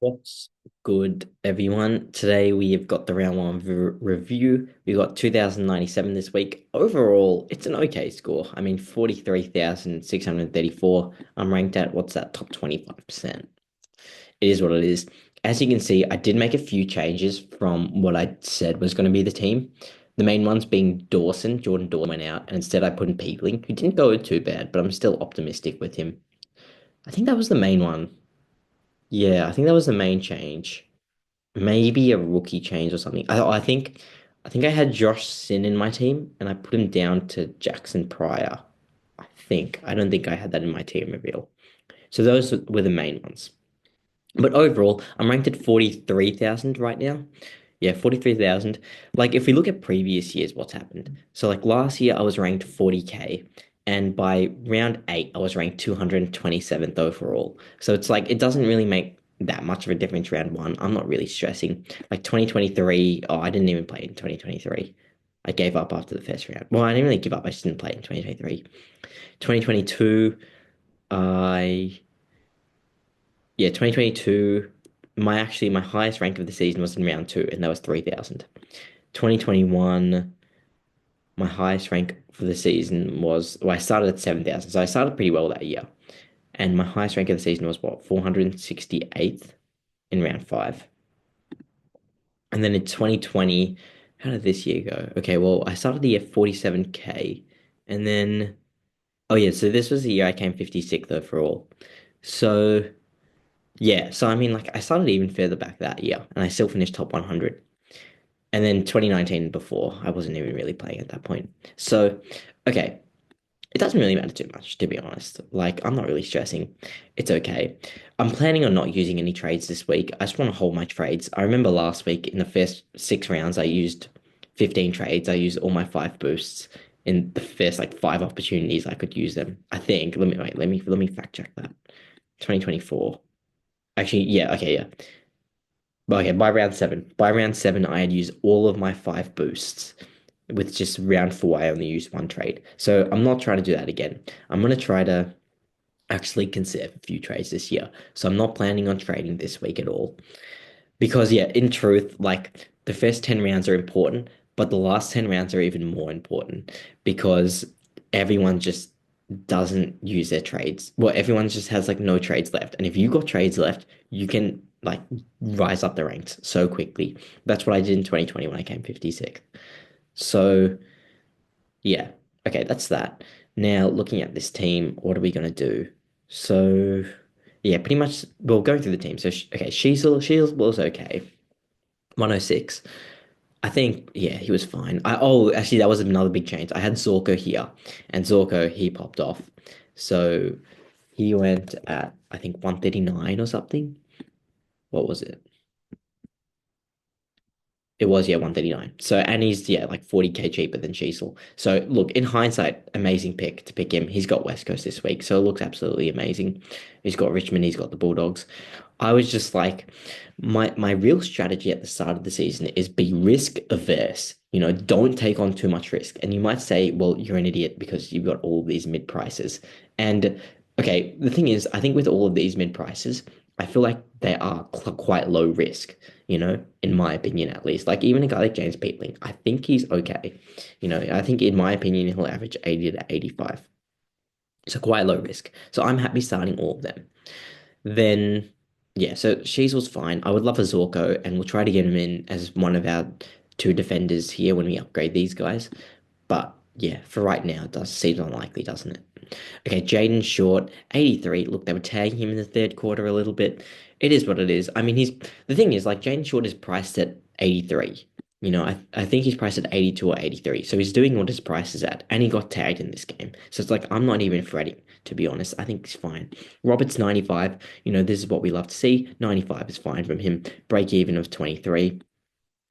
What's good, everyone? Today we have got the round one review. We got 2097 this week. Overall, it's an okay score. I mean, 43,634. I'm ranked at what's that, top 25%. It is what it is. As you can see, I did make a few changes from what I said was going to be the team. The main ones being Dawson. Jordan Dawson went out, and instead I put in Peebling, who didn't go too bad, but I'm still optimistic with him. I think that was the main one. Yeah, I think that was the main change. Maybe a rookie change or something. I think I had Josh Sin in my team and I put him down to Jackson Pryor. I think. I don't think I had that in my team reveal. So those were the main ones. But overall, I'm ranked at 43,000 right now. Yeah, 43,000. Like if we look at previous years, what's happened? So like last year I was ranked 40K and by round 8 I was ranked 227th overall. So it's like it doesn't really make that much of a difference round 1. I'm not really stressing. Like 2023, oh, I didn't even play in 2023. I gave up after the first round. Well, I didn't really give up. I just didn't play in 2023. 2022, I yeah, 2022, my highest rank of the season was in round 2 and that was 3,000. 2021, my highest rank for the season was, well, I started at 7,000. So I started pretty well that year. And my highest rank of the season was what, 468th in round 5. And then in 2020, how did this year go? Okay, well, I started the year 47K. And then, oh yeah, so this was the year I came 56th overall. So yeah, so I mean, like I started even further back that year, and I still finished top 100. And then 2019 before, I wasn't even really playing at that point. So, okay, it doesn't really matter too much, to be honest. Like, I'm not really stressing. It's okay. I'm planning on not using any trades this week. I just want to hold my trades. I remember last week in the first 6 rounds, I used 15 trades. I used all my 5 boosts in the first like 5 opportunities I could use them. I think. Let me wait. Let me fact check that. 2024. Actually, yeah, okay, yeah. But okay, by round seven, I had used all of my 5 boosts. With just round 4, I only used one trade. So I'm not trying to do that again. I'm gonna try to actually conserve a few trades this year. So I'm not planning on trading this week at all. Because yeah, in truth, like the first 10 rounds are important, but the last 10 rounds are even more important because everyone just doesn't use their trades. Well, everyone just has like no trades left. And if you got trades left, you can like rise up the ranks so quickly. That's what I did in 2020 when I came 56th. So yeah, okay, that's that. Now looking at this team, what are we gonna do? So yeah, pretty much. Well, going through the team. So okay, Sheasel was okay. 106. I think yeah, he was fine. Actually that was another big change. I had Zorko here, and Zorko he popped off. So he went at I think 139 or something. What was it? It was, yeah, 139. So, and he's, yeah, like 40K cheaper than Sheasel. So, look, in hindsight, amazing pick to pick him. He's got West Coast this week, so it looks absolutely amazing. He's got Richmond, he's got the Bulldogs. I was just like, my real strategy at the start of the season is be risk averse. Don't take on too much risk. And you might say, well, you're an idiot because you've got all these mid prices. And okay, the thing is, I think with all of these mid prices, I feel like they are quite low risk, in my opinion at least. Like even a guy like James Peatling, I think he's okay. I think in my opinion he'll average 80 to 85. So quite low risk. So I'm happy starting all of them. Then yeah, so Sheasel's fine. I would love a Zorko and we'll try to get him in as one of our 2 defenders here when we upgrade these guys. But yeah, for right now it does seem unlikely, doesn't it? Okay, Jaden Short, 83. Look, they were tagging him in the third quarter a little bit. It is what it is. I mean, the thing is, like, Jaden Short is priced at 83. I think he's priced at 82 or 83. So he's doing what his price is at. And he got tagged in this game. So it's like, I'm not even fretting, to be honest. I think he's fine. Roberts, 95. This is what we love to see. 95 is fine from him. Break even of 23.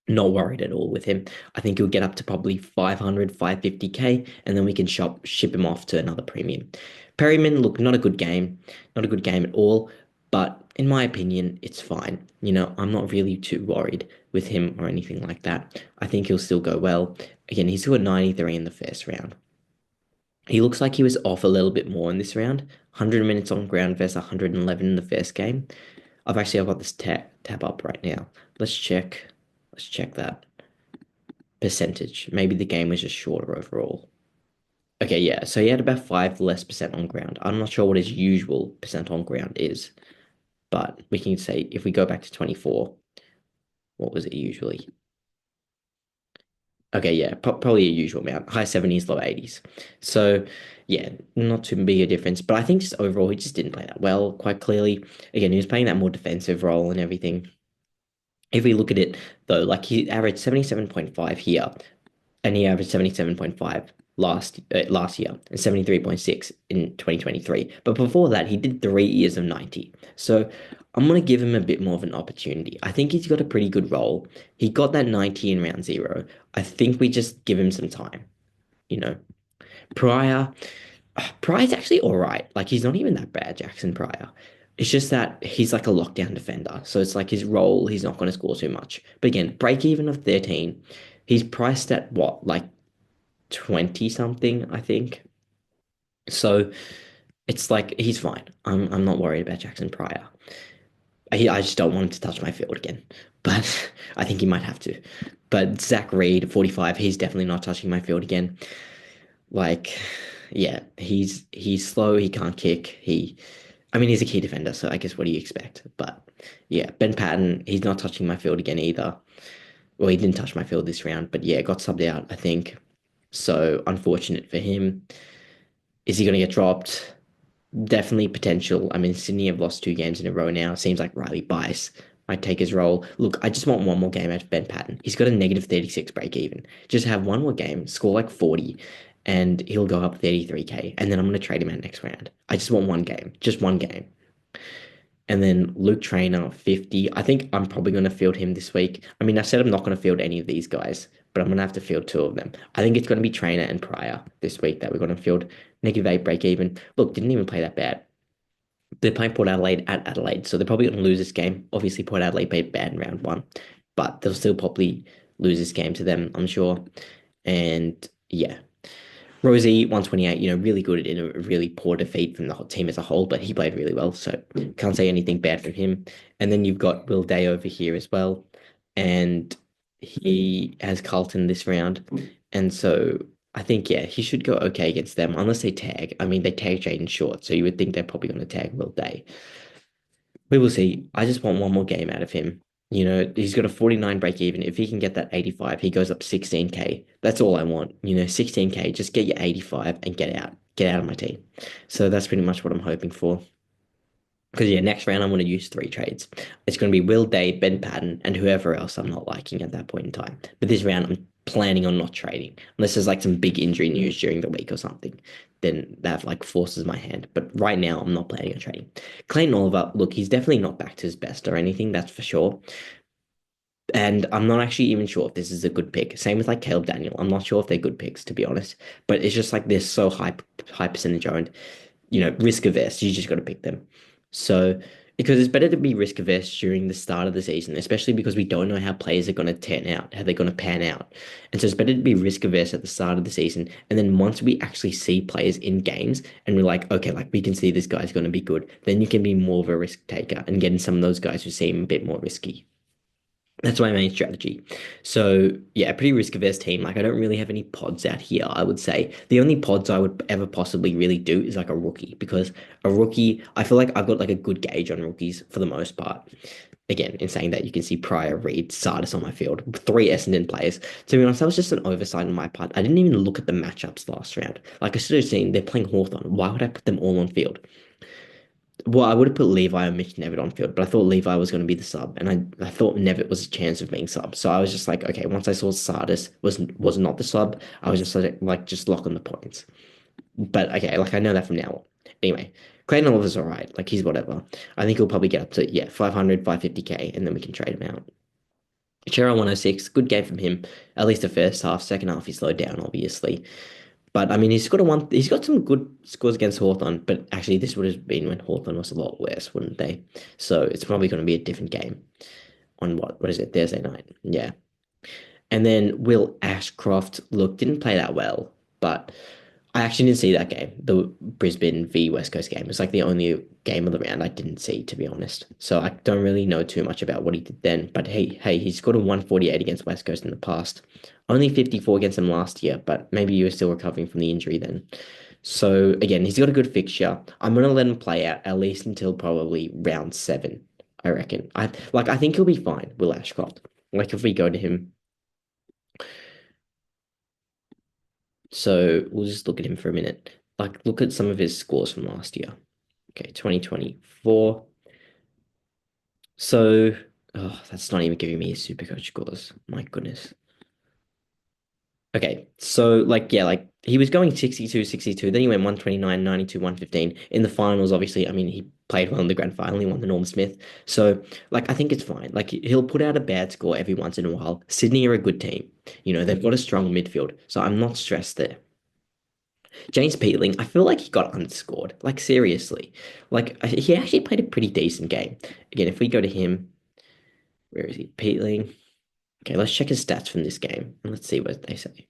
Not worried at all with him. I think he'll get up to probably 500, 550K, and then we can ship him off to another premium. Perryman, look, not a good game. Not a good game at all, but in my opinion, it's fine. I'm not really too worried with him or anything like that. I think he'll still go well. Again, he's still at 93 in the first round. He looks like he was off a little bit more in this round. 100 minutes on ground versus 111 in the first game. I've got this tab up right now. Let's check. Let's check that percentage. Maybe the game was just shorter overall. Okay, yeah. So he had about 5 less percent on ground. I'm not sure what his usual percent on ground is, but we can say if we go back to 24, what was it usually? Okay, yeah, probably a usual amount, high 70s, low 80s. So, yeah, not too big a difference. But I think just overall, he just didn't play that well, quite clearly. Again, he was playing that more defensive role and everything. If we look at it, though, like he averaged 77.5 here, and he averaged 77.5 last year and 73.6 in 2023. But before that, he did 3 years of 90. So I'm going to give him a bit more of an opportunity. I think he's got a pretty good role. He got that 90 in round zero. I think we just give him some time, you know. Pryor, Pryor's actually all right. Like he's not even that bad, Jackson Pryor. It's just that he's like a lockdown defender. So it's like his role, he's not going to score too much. But again, break even of 13. He's priced at what, like 20 something, I think. So it's like he's fine. I'm not worried about Jackson Pryor. I just don't want him to touch my field again. But I think he might have to. But Zach Reed, 45, he's definitely not touching my field again. Like, yeah, he's slow, he can't kick. I mean he's a key defender, so I guess what do you expect? But yeah, Ben Patton, he's not touching my field again either. Well, he didn't touch my field this round, but yeah, got subbed out, I think. So unfortunate for him. Is he going to get dropped? Definitely potential. I mean, Sydney have lost 2 games in a row now. Seems like Riley Bice might take his role. Look, I just want one more game out of Ben Patton. He's got a negative 36 break even. Just have one more game, score like 40, and he'll go up 33K. And then I'm going to trade him out next round. I just want one game, just one game. And then Luke Trainer, 50. I think I'm probably going to field him this week. I mean, I said I'm not going to field any of these guys, but I'm going to have to field 2 of them. I think it's going to be Trainer and Pryor this week that we're going to field. -8 break even. Look, didn't even play that bad. They're playing Port Adelaide at Adelaide, so they're probably going to lose this game. Obviously, Port Adelaide played bad in round one, but they'll still probably lose this game to them, I'm sure. And yeah, Rosie, 128, really good in a really poor defeat from the whole team as a whole, but he played really well, so can't say anything bad from him. And then you've got Will Day over here as well, and he has Carlton this round, and so I think, yeah, he should go okay against them, unless they tag. I mean, they tag Jaden Short, so you would think they're probably going to tag Will Day. We will see. I just want one more game out of him. He's got a 49 break even. If he can get that 85, he goes up 16K. That's all I want. 16K. Just get your 85 and get out. Get out of my team. So that's pretty much what I'm hoping for. Because yeah, next round I'm going to use 3 trades. It's going to be Will Day, Ben Patton, and whoever else I'm not liking at that point in time. But this round I'm planning on not trading. Unless there's like some big injury news during the week or something. Then that like forces my hand. But right now I'm not planning on trading. Clayton Oliver, look, he's definitely not back to his best or anything, that's for sure. And I'm not actually even sure if this is a good pick. Same with like Caleb Daniel. I'm not sure if they're good picks, to be honest. But it's just like they're so high percentage owned. Risk averse. You just got to pick them. So because it's better to be risk averse during the start of the season, especially because we don't know how players are going to turn out, how they're going to pan out. And so it's better to be risk averse at the start of the season. And then once we actually see players in games and we're like, okay, like we can see this guy's going to be good, then you can be more of a risk taker and get in some of those guys who seem a bit more risky. That's my main strategy. So yeah, a pretty risk averse team. Like I don't really have any pods out here, I would say. The only pods I would ever possibly really do is like a rookie because a rookie, I feel like I've got like a good gauge on rookies for the most part. Again, in saying that, you can see Pryor, Reed, Sardis on my field, 3 Essendon players. To be honest, that was just an oversight on my part. I didn't even look at the matchups last round. Like I should have seen they're playing Hawthorn. Why would I put them all on field? Well, I would have put Levi and Mitch Nevitt on field, but I thought Levi was going to be the sub, and I thought Nevitt was a chance of being sub. So I was just like, okay, once I saw Sardis was not the sub, I was just like just lock on the points. But okay, like I know that from now on. Anyway, Clayton Oliver's all right. Like he's whatever. I think he'll probably get up to 500, 550K, and then we can trade him out. Cheryl 106, good game from him. At least the first half. Second half, he slowed down, obviously. But I mean, he's got some good scores against Hawthorn, but actually this would have been when Hawthorn was a lot worse, wouldn't they? So it's probably going to be a different game on what is it, Thursday night? Yeah. And then Will Ashcroft, look, didn't play that well, but I actually didn't see that game, the Brisbane v West Coast game. It was like the only game of the round I didn't see, to be honest. So I don't really know too much about what he did then. But hey, he scored a 148 against West Coast in the past. Only 54 against them last year, but maybe he was still recovering from the injury then. So again, he's got a good fixture. I'm gonna let him play out at least until probably round seven, I reckon. I think he'll be fine, Will Ashcroft. Like if we go to him. So we'll just look at him for a minute. Like look at some of his scores from last year. Okay, 2024. So, oh, that's not even giving me his SuperCoach scores. My goodness. Okay, so like he was going 62, 62. Then he went 129, 92, 115. In the finals, obviously, I mean, he played well in the grand final, he won the Norm Smith. So, like, I think it's fine. Like, he'll put out a bad score every once in a while. Sydney are a good team. They've got a strong midfield. So I'm not stressed there. James Peatling, I feel like he got underscored. Like, seriously. Like, he actually played a pretty decent game. Again, if we go to him, where is he? Peatling. Okay, let's check his stats from this game and let's see what they say.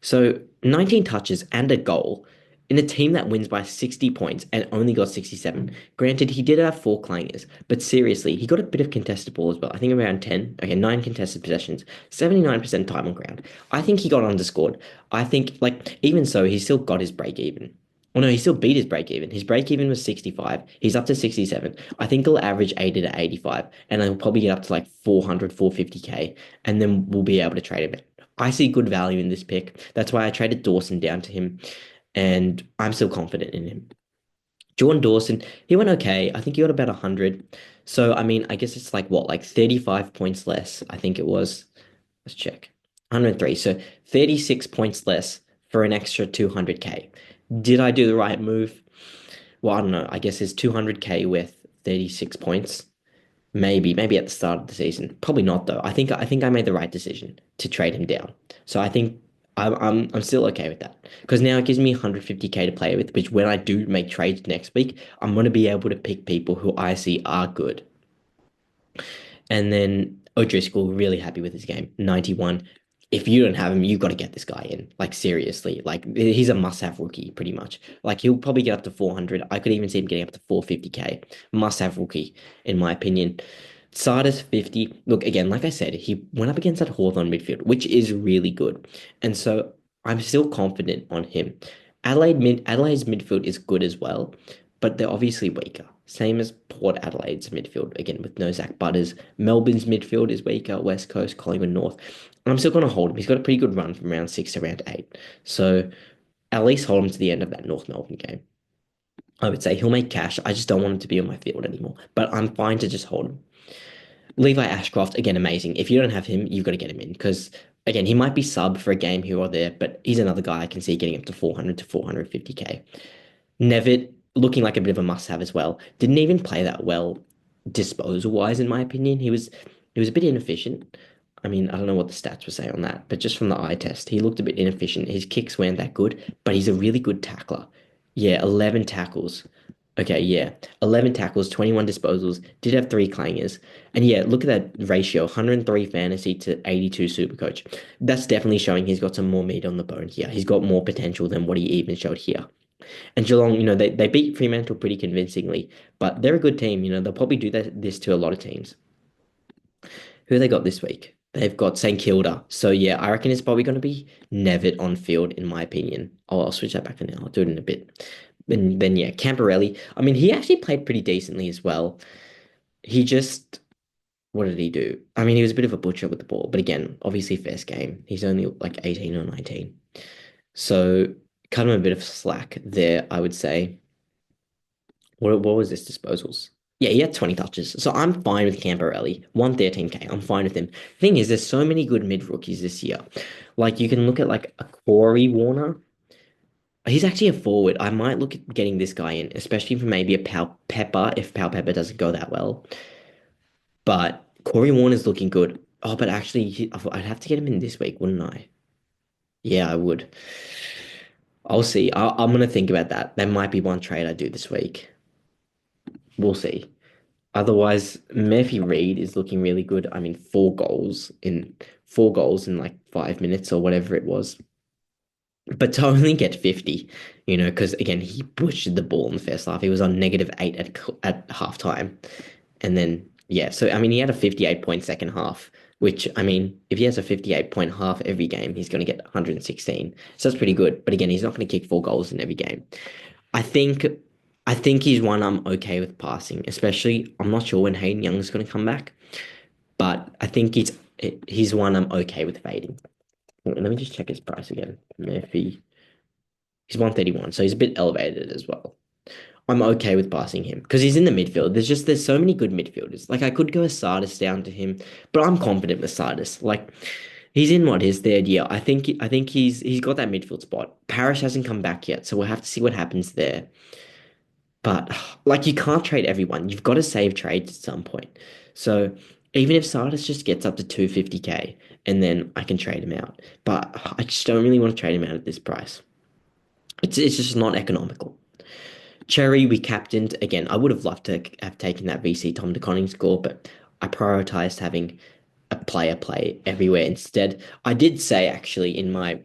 So 19 touches and a goal in a team that wins by 60 points and only got 67. Granted, he did have four clangers, but seriously, he got a bit of contested ball as well. I think around 10. Okay, nine contested possessions, 79% time on ground. I think he got underscored. I think, like, even so, he still got his break even. Oh no, he still beat his break even. His break even was 65. He's up to 67. I think he'll average 80 to 85, and he'll probably get up to like 400, 450K, and then we'll be able to trade him. I see good value in this pick. That's why I traded Dawson down to him, and I'm still confident in him. Jordan Dawson, he went okay. I think he got about 100. So, I mean, I guess it's like what, like 35 points less, I think it was. Let's check. 103. So 36 points less for an extra 200K. Did I do the right move? Well, I don't know. I guess it's 200K with 36 points. Maybe at the start of the season. Probably not though. I think I made the right decision to trade him down. So I think I'm still okay with that because now it gives me 150K to play with, which when I do make trades next week, I'm going to be able to pick people who I see are good. And then O'Driscoll, really happy with his game. 91. If you don't have him, you've got to get this guy in. Like, seriously. Like, he's a must-have rookie, pretty much. Like, he'll probably get up to 400. I could even see him getting up to 450K. Must-have rookie, in my opinion. Sardis 50. Look, again, like I said, he went up against that Hawthorn midfield, which is really good. And so I'm still confident on him. Adelaide's midfield is good as well, but they're obviously weaker. Same as Port Adelaide's midfield, again, with no Zach Butters. Melbourne's midfield is weaker, West Coast, Collingwood North. I'm still going to hold him. He's got a pretty good run from round six to round eight. So at least hold him to the end of that North Melbourne game. I would say he'll make cash. I just don't want him to be on my field anymore. But I'm fine to just hold him. Levi Ashcroft, again, amazing. If you don't have him, you've got to get him in because, again, he might be sub for a game here or there, but he's another guy I can see getting up to 400 to 450K. Nevitt, looking like a bit of a must-have as well. Didn't even play that well disposal-wise, in my opinion. He was a bit inefficient. I mean, I don't know what the stats were saying on that, but just from the eye test, he looked a bit inefficient. His kicks weren't that good, but he's a really good tackler. Yeah, 11 tackles. Okay, yeah. 11 tackles, 21 disposals, did have three clangers. And yeah, look at that ratio, 103 fantasy to 82 supercoach. That's definitely showing he's got some more meat on the bone here. He's got more potential than what he even showed here. And Geelong, they beat Fremantle pretty convincingly, but they're a good team. They'll probably do this to a lot of teams. Who they got this week? They've got St Kilda. So yeah, I reckon it's probably going to be Nevitt on field, in my opinion. I'll switch that back for now. I'll do it in a bit. And then yeah, Camperelli. I mean, he actually played pretty decently as well. He just, what did he do? I mean, he was a bit of a butcher with the ball, but again, obviously first game. He's only like 18 or 19. So cut him a bit of slack there, I would say. What was this disposals? Yeah, he had 20 touches. So I'm fine with Camperelli. 113K. I'm fine with him. Thing is, there's so many good mid rookies this year. Like you can look at like a Corey Warner. He's actually a forward. I might look at getting this guy in, especially for maybe a Pal Pepper if Pal Pepper doesn't go that well. But Corey Warner's looking good. Oh, but actually, I'd have to get him in this week, wouldn't I? Yeah, I would. I'll see. I'm gonna think about that. There might be one trade I do this week. We'll see. Otherwise, Murphy Reed is looking really good. I mean, four goals in like 5 minutes or whatever it was. But to only get 50, because again, he butchered the ball in the first half. He was on -8 at halftime. And then, yeah, so I mean, he had a 58-point second half, which I mean, if he has a 58-point half every game, he's going to get 116. So that's pretty good. But again, he's not going to kick 4 goals in every game. I think I think he's one I'm okay with passing, especially I'm not sure when Hayden Young's going to come back, but I think he's one I'm okay with fading. Let me just check his price again. Murphy, he's 131, so he's a bit elevated as well. I'm okay with passing him because he's in the midfield. There's so many good midfielders. Like I could go a Sardis down to him, but I'm confident with Sardis. Like he's in his third year. I think he's got that midfield spot. Parrish hasn't come back yet, so we'll have to see what happens there. But like you can't trade everyone. You've got to save trades at some point. So even if Sardis just gets up to 250k and then I can trade him out. But I just don't really want to trade him out at this price. It's just not economical. Cherry, we captained. Again, I would have loved to have taken that VC Tom DeConning score, but I prioritized having a player play everywhere instead. I did say actually in my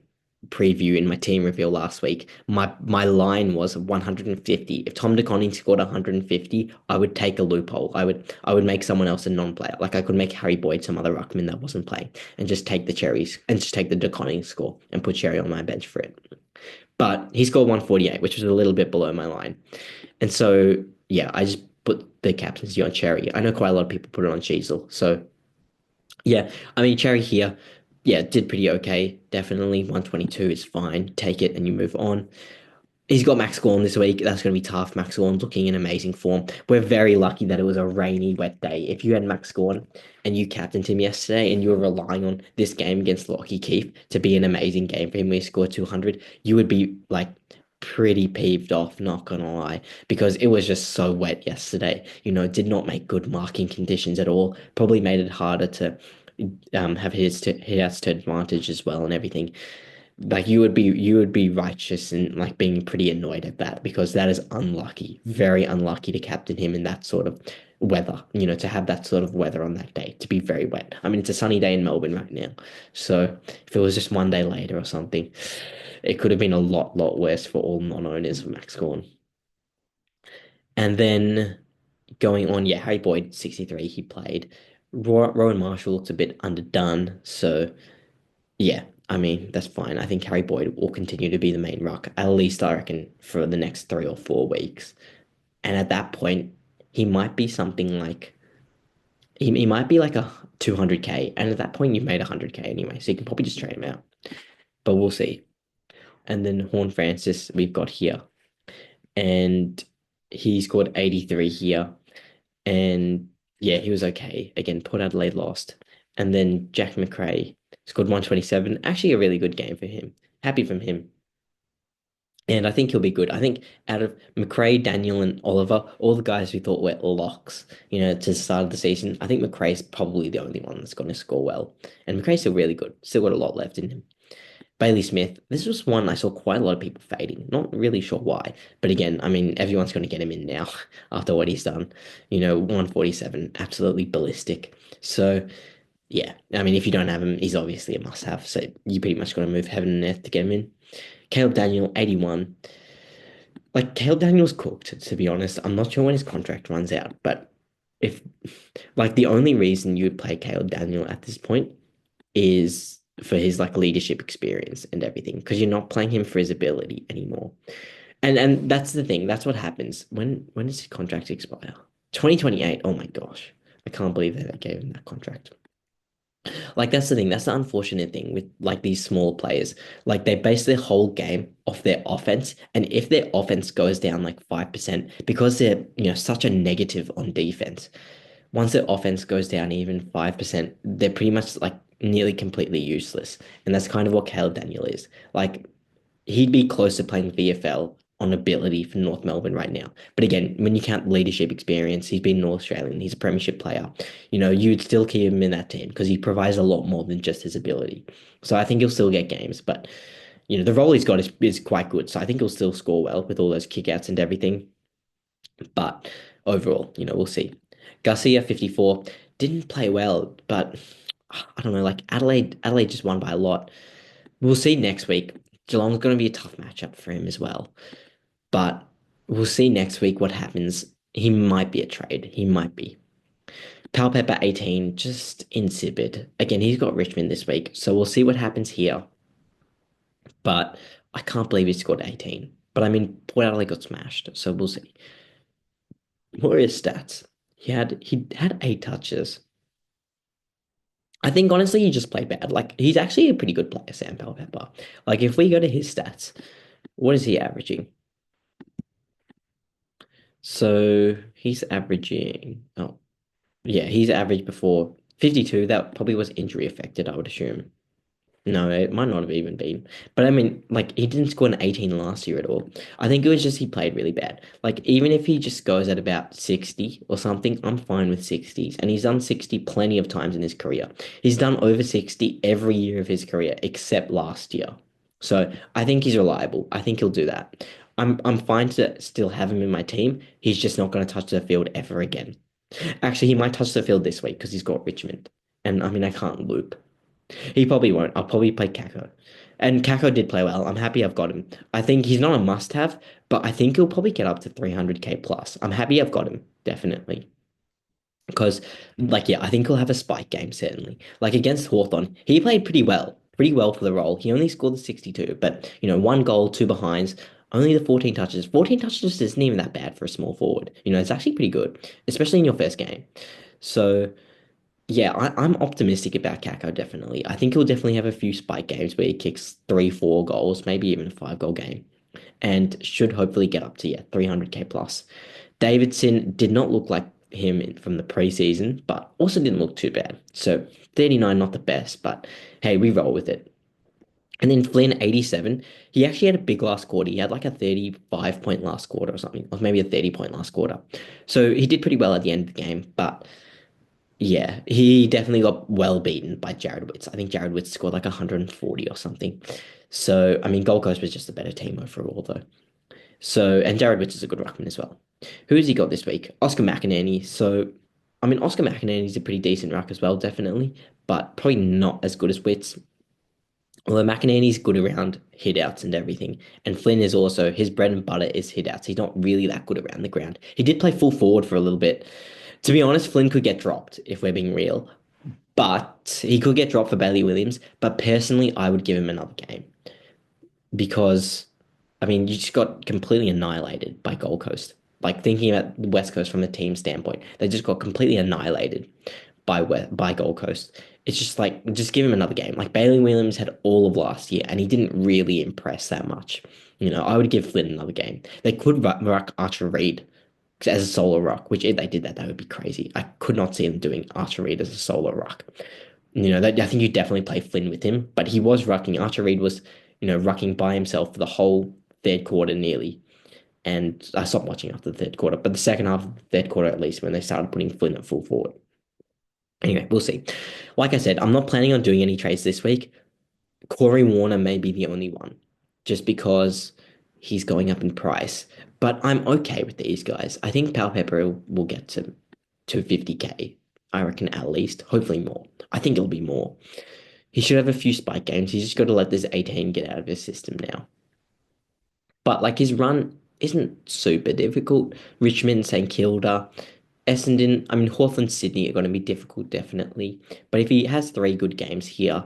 preview in my team reveal last week, my line was 150. If Tom DeConning scored 150, I would take a loophole. I would make someone else a non-player. Like I could make Harry Boyd some other ruckman that wasn't playing and just take the cherries and just take the DeConning score and put Cherry on my bench for it. But he scored 148, which was a little bit below my line. And so, yeah, I just put the captaincy on Cherry. I know quite a lot of people put it on Cheezel. So, yeah, I mean, Cherry here, yeah, did pretty okay. Definitely 122 is fine. Take it and you move on. He's got Max Gorn this week. That's going to be tough. Max Gorn looking in amazing form. We're very lucky that it was a rainy, wet day. If you had Max Gorn and you captained him yesterday and you were relying on this game against Lockie Keith to be an amazing game for him where he scored 200, you would be like pretty peeved off, not gonna lie, because it was just so wet yesterday. Did not make good marking conditions at all. Probably made it harder to have his to advantage as well and everything. Like you would be righteous and like being pretty annoyed at that because that is unlucky, very unlucky to captain him in that sort of weather, to have that sort of weather on that day, to be very wet. I mean, it's a sunny day in Melbourne right now. So if it was just one day later or something, it could have been a lot worse for all non-owners of Max Gorn. And then going on, yeah, Harry Boyd, 63, he played. Rowan Marshall looks a bit underdone, so yeah, I mean, that's fine. I think Harry Boyd will continue to be the main ruck, at least I reckon, for the next 3 or 4 weeks. And at that point, he might be something like he might be like a 200k. And at that point, you've made 100k anyway, so you can probably just trade him out. But we'll see. And then Horn Francis, we've got here. And he scored 83 here. And yeah, he was okay. Again, Port Adelaide lost. And then Jack McRae scored 127. Actually, a really good game for him. Happy from him. And I think he'll be good. I think out of McRae, Daniel, and Oliver, all the guys we thought were locks, to the start of the season, I think McRae's probably the only one that's going to score well. And McRae's still really good. Still got a lot left in him. Bailey Smith, this was one I saw quite a lot of people fading. Not really sure why. But again, I mean, everyone's going to get him in now after what he's done. 147, absolutely ballistic. So, yeah, I mean, if you don't have him, he's obviously a must-have. So you pretty much got to move heaven and earth to get him in. Caleb Daniel, 81. Like, Caleb Daniel's cooked, to be honest. I'm not sure when his contract runs out, but if, like, the only reason you would play Caleb Daniel at this point is for his like leadership experience and everything because you're not playing him for his ability anymore. And that's the thing. That's what happens. When does his contract expire? 2028. Oh my gosh. I can't believe that they gave him that contract. Like that's the thing. That's the unfortunate thing with like these small players. Like they base their whole game off their offense. And if their offense goes down like 5% because they're, such a negative on defense, once their offense goes down even 5%, they're pretty much like nearly completely useless. And that's kind of what Caleb Daniel is. Like he'd be close to playing VFL on ability for North Melbourne right now. But again, when you count leadership experience, he's been North Australian, he's a premiership player. You'd still keep him in that team because he provides a lot more than just his ability. So I think he'll still get games, but the role he's got is quite good. So I think he'll still score well with all those kickouts and everything. But overall, we'll see. Garcia, 54, didn't play well, but I don't know, like Adelaide just won by a lot. We'll see next week. Geelong's going to be a tough matchup for him as well. But we'll see next week what happens. He might be a trade. He might be. Pal Pepper 18, just insipid. Again, he's got Richmond this week, so we'll see what happens here. But I can't believe he scored 18. But I mean, Port Adelaide got smashed, so we'll see. What are his stats? He had 8 touches. I think honestly he just played bad. Like he's actually a pretty good player, Sam Pal Pepper. Like if we go to his stats, what is he averaging? So he's averaging, oh, yeah, he's averaged before 52. That probably was injury affected, I would assume. No, it might not have even been. But I mean, like, he didn't score an 18 last year at all. I think it was just he played really bad. Like, even if he just goes at about 60 or something, I'm fine with 60s. And he's done 60 plenty of times in his career. He's done over 60 every year of his career, except last year. So I think he's reliable. I think he'll do that. I'm fine to still have him in my team. He's just not going to touch the field ever again. Actually, he might touch the field this week because he's got Richmond. And I mean, I can't loop. He probably won't. I'll probably play Kako. And Kako did play well. I'm happy I've got him. I think he's not a must-have, but I think he'll probably get up to 300k plus. I'm happy I've got him, definitely. Because, like, yeah, I think he'll have a spike game, certainly. Like, against Hawthorn, he played pretty well for the role. He only scored the 62, but, 1 goal, 2 behinds, only the 14 touches. 14 touches isn't even that bad for a small forward. It's actually pretty good, especially in your first game. So, yeah, I'm optimistic about Kako, definitely. I think he'll definitely have a few spike games where he kicks 3, 4 goals, maybe even a 5 goal game, and should hopefully get up to, yeah, 300k plus. Davidson did not look like him from the preseason, but also didn't look too bad. So 39, not the best, but hey, we roll with it. And then Flynn, 87. He actually had a big last quarter. He had like a 35-point last quarter or something, or maybe a 30-point last quarter. So he did pretty well at the end of the game, but yeah, he definitely got well beaten by Jared Witts. I think Jared Witts scored like 140 or something. So, I mean, Gold Coast was just a better team overall, though. So, and Jared Witts is a good ruckman as well. Who has he got this week? Oscar McInerney. So, I mean, Oscar McInerney's a pretty decent ruck as well, definitely, but probably not as good as Witts. Although McInerney's good around hit outs and everything. And Flynn is also, his bread and butter is hit outs. He's not really that good around the ground. He did play full forward for a little bit. To be honest, Flynn could get dropped if we're being real. But he could get dropped for Bailey Williams. But personally, I would give him another game because, I mean, you just got completely annihilated by Gold Coast. Like thinking about the West Coast from the team standpoint, they just got completely annihilated by Gold Coast. It's just like just give him another game. Like Bailey Williams had all of last year, and he didn't really impress that much. I would give Flynn another game. They could ruck Archer Reed as a solo ruck, which if they did that, that would be crazy. I could not see them doing Archer Reed as a solo ruck. I think you definitely play Flynn with him, but he was rucking. Archer Reed was, rucking by himself for the whole third quarter nearly. And I stopped watching after the third quarter, but the second half of the third quarter at least, when they started putting Flynn at full forward. Anyway, we'll see. Like I said, I'm not planning on doing any trades this week. Corey Warner may be the only one, just because he's going up in price. But I'm okay with these guys. I think Pal Pepper will get to 50k. I reckon at least. Hopefully more. I think it'll be more. He should have a few spike games. He's just got to let this 18 get out of his system now. But like his run isn't super difficult. Richmond, St Kilda, Essendon, I mean, Hawthorn, Sydney are going to be difficult, definitely. But if he has 3 good games here,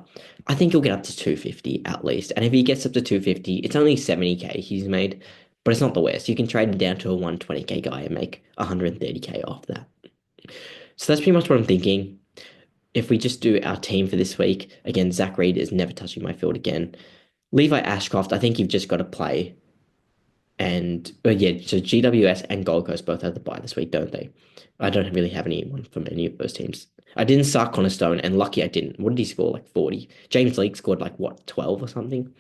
I think he'll get up to 250 at least. And if he gets up to 250, it's only 70k he's made, but it's not the worst. You can trade him down to a 120k guy and make 130k off that. So that's pretty much what I'm thinking. If we just do our team for this week, again, Zach Reed is never touching my field again. Levi Ashcroft, I think you've just got to play. And yeah, so GWS and Gold Coast both have the bye this week, don't they? I don't really have anyone from any of those teams. I didn't start Connor Stone, and lucky I didn't. What did he score? Like 40. James Leake scored like what, 12 or something?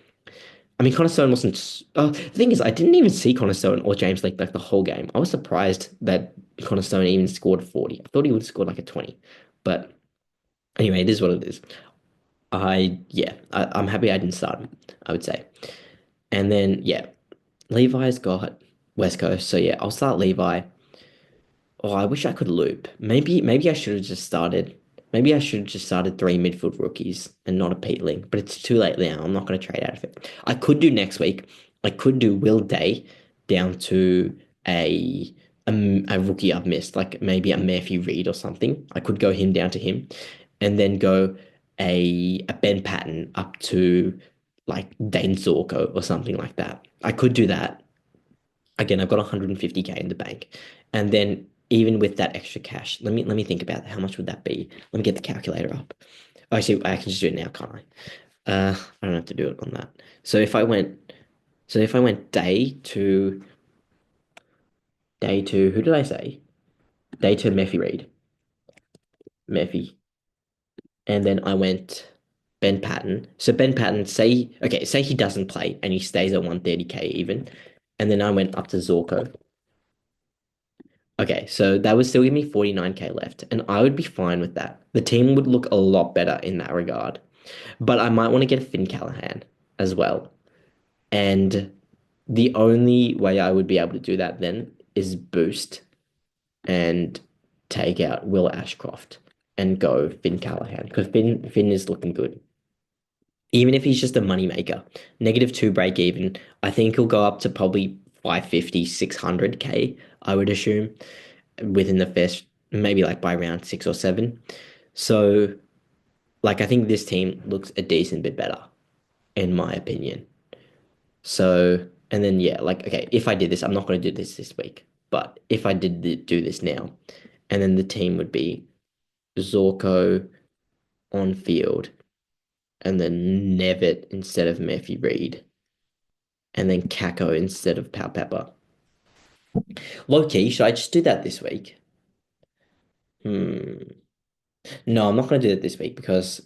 I mean, Connor Stone wasn't. Oh, the thing is, I didn't even see Connor Stone or James Leake like the whole game. I was surprised that Connor Stone even scored 40. I thought he would have scored like a 20. But anyway, it is what it is. I'm happy I didn't start him, I would say. And then, yeah, Levi's got West Coast. So yeah, I'll start Levi. Oh, I wish I could loop. Maybe I should have just started. Maybe I should have just started three midfield rookies and not a Peatling, but it's too late now. I'm not going to trade out of it. I could do next week. I could do Will Day down to a a rookie I've missed, like maybe a Murphy Reed or something. I could go him down to him, and then go a Ben Patton up to like Dane Zorko or something like that. I could do that. Again, I've got 150K in the bank. And then even with that extra cash, let me think about how much would that be? Let me get the calculator up. Actually, I can just do it now, can't I? I don't have to do it on that. So if I went day to who did I say? Day to Murphy Reed. Murphy. And then I went Ben Patton. So Ben Patton, say he doesn't play and he stays at 130K even. And then I went up to Zorko. Okay, so that would still give me 49K left, and I would be fine with that. The team would look a lot better in that regard. But I might want to get a Finn Callahan as well. And the only way I would be able to do that then is boost and take out Will Ashcroft and go Finn Callahan because Finn is looking good. Even if he's just a money maker, -2 break even, I think he'll go up to probably 550, 600K, I would assume, within the first, maybe like by round 6 or 7. So, like, I think this team looks a decent bit better, in my opinion. So, and then, yeah, like, okay, if I did this, I'm not going to do this week, but if I did do this now, and then the team would be Zorko on field, and then Nevitt instead of Murphy Reed, and then Kako instead of Pal Pepper. Low key, should I just do that this week? Hmm. No, I'm not going to do it this week because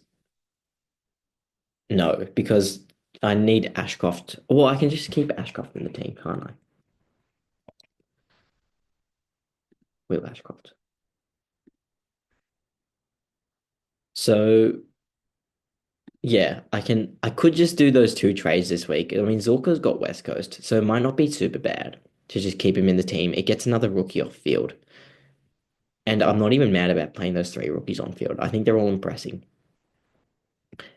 no, because I need Ashcroft. Well, I can just keep Ashcroft in the team, can't I? Will Ashcroft. So yeah, I could just do those two trades this week. I mean, Zorko's got West Coast, so it might not be super bad to just keep him in the team. It gets another rookie off field. And I'm not even mad about playing those three rookies on field. I think they're all impressing.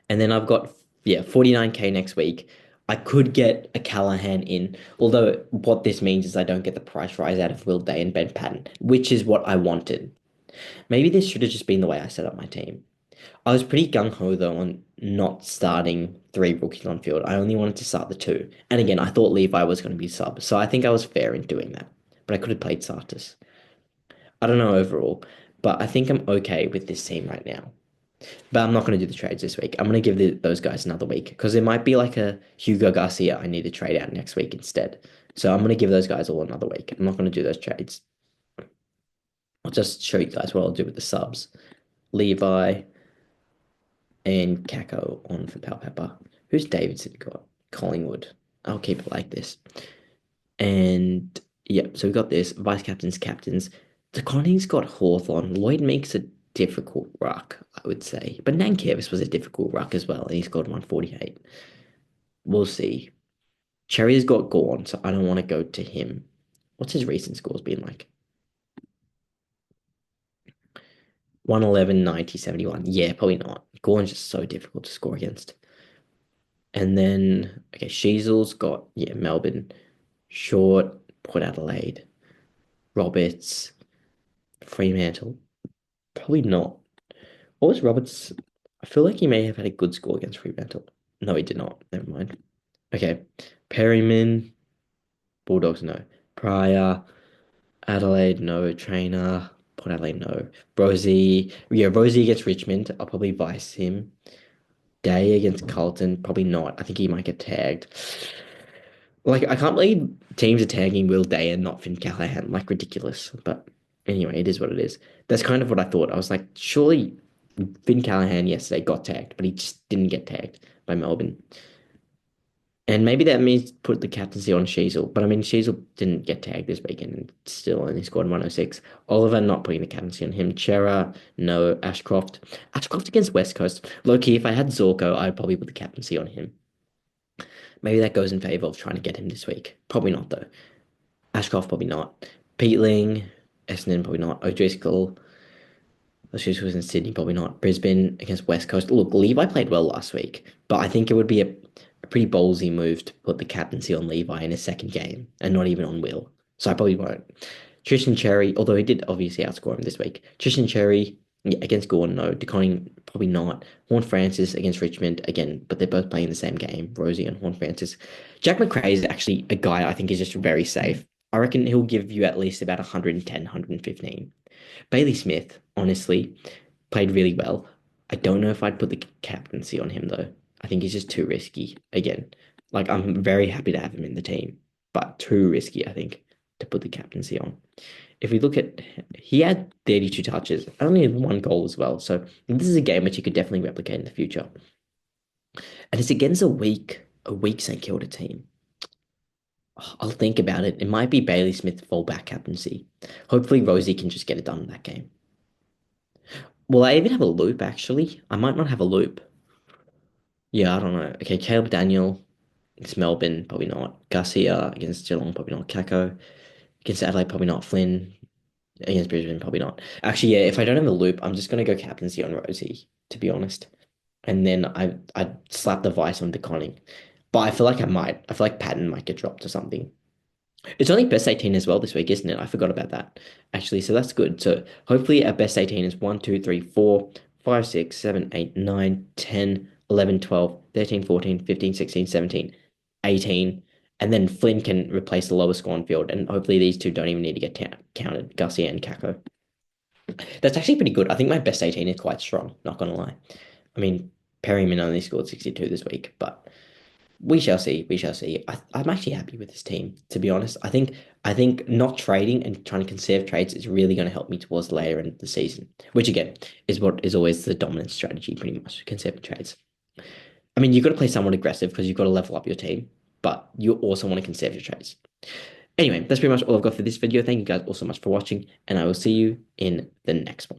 And then I've got, yeah, 49K next week. I could get a Callahan in, although what this means is I don't get the price rise out of Will Day and Ben Patton, which is what I wanted. Maybe this should have just been the way I set up my team. I was pretty gung-ho though on not starting three rookies on field. I only wanted to start the two. And again, I thought Levi was going to be sub, so I think I was fair in doing that. But I could have played Sartis. I don't know overall, but I think I'm okay with this team right now. But I'm not going to do the trades this week. I'm going to give those guys another week because it might be like a Hugo Garcia I need to trade out next week instead. So I'm going to give those guys all another week. I'm not going to do those trades. I'll just show you guys what I'll do with the subs. Levi and Kako on for Pepper. Who's Davidson got? Collingwood. I'll keep it like this. And yeah, so we got this. Vice captains, captains. The Connie's got Hawthorn. Lloyd makes a difficult ruck, I would say. But Nankervis was a difficult ruck as well, and he's got 148. We'll see. Cherry's got Gorn, so I don't want to go to him. What's his recent scores been like? 111, 90, 71. Yeah, probably not. Gorn's just so difficult to score against. And then, okay, Sheasel's got, yeah, Melbourne. Short, Port Adelaide. Roberts, Fremantle. Probably not. What was Roberts? I feel like he may have had a good score against Fremantle. No, he did not. Never mind. Okay. Perryman, Bulldogs, no. Pryor, Adelaide, no. Trainer, Port Adelaide, no. Rosie, yeah, Rosie against Richmond. I'll probably vice him. Day against Carlton, probably not. I think he might get tagged. Like, I can't believe teams are tagging Will Day and not Finn Callahan. Like, ridiculous. But anyway, it is what it is. That's kind of what I thought. I was like, surely Finn Callahan yesterday got tagged, but he just didn't get tagged by Melbourne. And maybe that means put the captaincy on Sheasel. But I mean, Sheasel didn't get tagged this weekend and still only scored 106. Oliver not putting the captaincy on him. Chera, no. Ashcroft. Ashcroft against West Coast. Low key, if I had Zorko, I'd probably put the captaincy on him. Maybe that goes in favour of trying to get him this week. Probably not, though. Ashcroft, probably not. Peatling, Essendon, probably not. O'Driscoll, Australia was in Sydney, probably not. Brisbane against West Coast. Look, Levi played well last week, but I think it would be a pretty ballsy move to put the captaincy on Levi in his second game and not even on Will. So I probably won't. Tristan Cherry, although he did obviously outscore him this week. Tristan Cherry, yeah, against Gordon, no. DeConning, probably not. Horn Francis against Richmond, again, but they're both playing the same game, Rosie and Horn Francis. Jack McRae is actually a guy I think is just very safe. I reckon he'll give you at least about 110, 115. Bailey Smith, honestly, played really well. I don't know if I'd put the captaincy on him though. I think he's just too risky. Again, like I'm very happy to have him in the team, but too risky, I think, to put the captaincy on. If we look at, he had 32 touches, only one goal as well. So this is a game which he could definitely replicate in the future. And it's against a weak St Kilda team. I'll think about it. It might be Bailey Smith fullback captaincy. Hopefully Rosie can just get it done in that game. Will I even have a loop actually? I might not have a loop. Yeah, I don't know. Okay, Caleb Daniel against Melbourne, probably not. Garcia against Geelong, probably not. Kako against Adelaide, probably not. Flynn against Brisbane, probably not. Actually, yeah, if I don't have a loop, I'm just gonna go captaincy on Rosie, to be honest. And then I'd slap the vice on DeConning. But I feel like I might. I feel like Patton might get dropped or something. It's only best 18 as well this week, isn't it? I forgot about that. Actually, so that's good. So hopefully our best 18 is 1, 2, 3, 4, 5, 6, 7, 8, 9, 10, 11, 12, 13, 14, 15, 16, 17, 18. And then Flynn can replace the lowest score on field. And hopefully these two don't even need to get counted, Garcia and Kako. That's actually pretty good. I think my best 18 is quite strong, not gonna lie. I mean, Perryman only scored 62 this week, but we shall see. We shall see. I'm actually happy with this team, to be honest. I think not trading and trying to conserve trades is really going to help me towards the later end of the season, which again is what is always the dominant strategy, pretty much, conserving trades. I mean, you've got to play somewhat aggressive because you've got to level up your team, but you also want to conserve your trades. Anyway, that's pretty much all I've got for this video. Thank you guys all so much for watching, and I will see you in the next one.